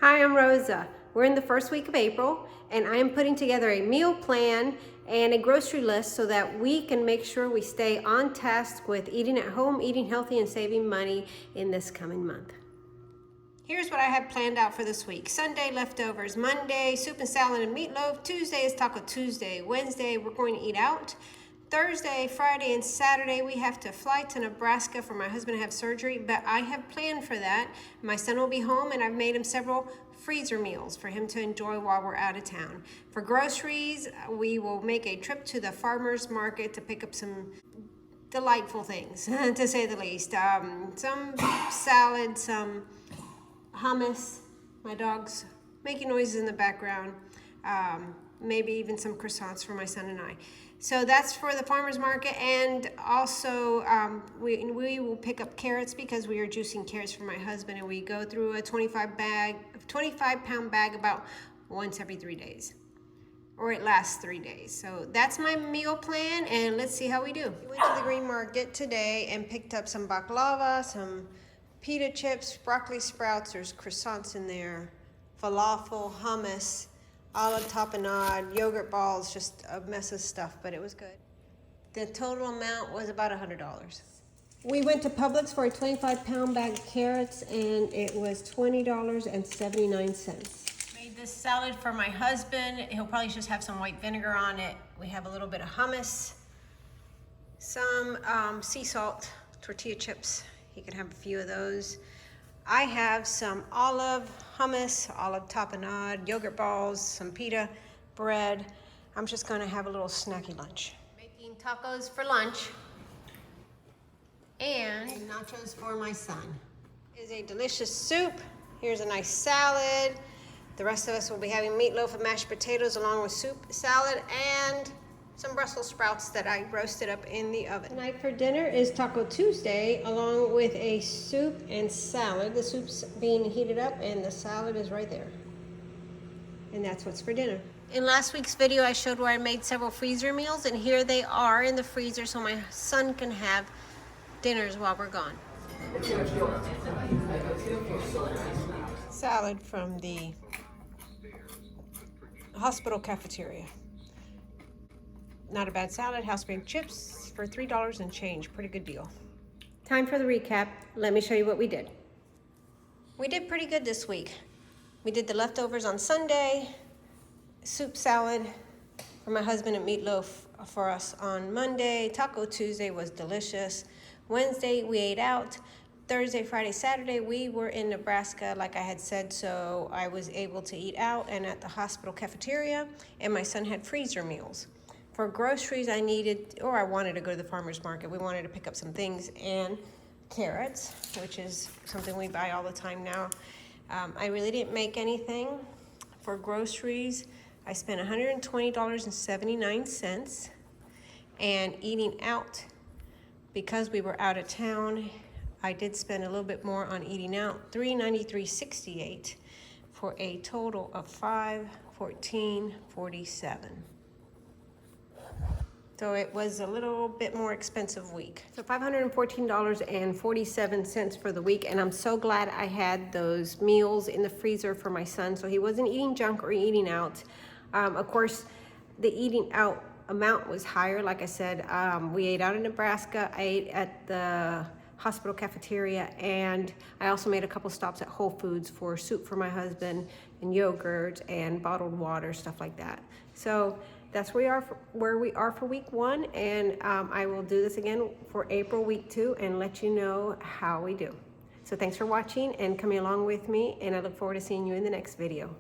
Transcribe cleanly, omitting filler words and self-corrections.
Hi, I'm Rosa. We're in the first week of April, and I am putting together a meal plan and a grocery list so that we can make sure we stay on task with eating at home, eating healthy, and saving money in this coming month. Here's what I have planned out for this week. Sunday, leftovers. Monday, soup and salad and meatloaf. Tuesday is Taco Tuesday. Wednesday, we're going to eat out. Thursday, Friday, and Saturday, we have to fly to Nebraska for my husband to have surgery, but I have planned for that. My son will be home, and I've made him several freezer meals for him to enjoy while we're out of town. For groceries, we will make a trip to the farmer's market to pick up some delightful things, to say the least. Some salad, some hummus, my dog's making noises in the background, maybe even some croissants for my son and I. So that's for the farmer's market, and also we will pick up carrots because we are juicing carrots for my husband, and we go through a 25-pound bag about once every 3 days, or it lasts 3 days. So that's my meal plan, and let's see how we do. We went to the green market today and picked up some baklava, some pita chips, broccoli sprouts, there's croissants in there, falafel, hummus, olive tapenade, yogurt balls, just a mess of stuff, but it was good. The total amount was about $100. We went to Publix for a 25-pound bag of carrots, and it was $20.79. Made this salad for my husband. He'll probably just have some white vinegar on it. We have a little bit of hummus, some sea salt, tortilla chips. He can have a few of those. I have some olive hummus, olive tapenade, yogurt balls, some pita bread. I'm just gonna have a little snacky lunch. Making tacos for lunch and nachos for my son. Is a delicious soup. Here's a nice salad. The rest of us will be having meatloaf and mashed potatoes along with soup, salad, and some Brussels sprouts that I roasted up in the oven. Tonight for dinner is Taco Tuesday, along with a soup and salad. The soup's being heated up and the salad is right there. And that's what's for dinner. In last week's video, I showed where I made several freezer meals, and here they are in the freezer so my son can have dinners while we're gone. Salad from the hospital cafeteria. Not a bad salad, house-made chips for $3 and change. Pretty good deal. Time for the recap. Let me show you what we did. We did pretty good this week. We did the leftovers on Sunday, soup salad for my husband and meatloaf for us on Monday. Taco Tuesday was delicious. Wednesday, we ate out. Thursday, Friday, Saturday, we were in Nebraska, like I had said, so I was able to eat out and at the hospital cafeteria, and my son had freezer meals. For groceries, I wanted to go to the farmer's market. We wanted to pick up some things and carrots, which is something we buy all the time now. I really didn't make anything. For groceries, I spent $120.79, and eating out, because we were out of town, I did spend a little bit more on eating out, $393.68 for a total of $514.47. So it was a little bit more expensive week. So $514.47 for the week, and I'm so glad I had those meals in the freezer for my son so he wasn't eating junk or eating out. Of course, the eating out amount was higher. Like I said, we ate out in Nebraska. I ate at the hospital cafeteria, and I also made a couple stops at Whole Foods for soup for my husband and yogurt and bottled water, stuff like that. So that's where we are for week 1, and I will do this again for April week 2 and let you know how we do. So thanks for watching and coming along with me, and I look forward to seeing you in the next video.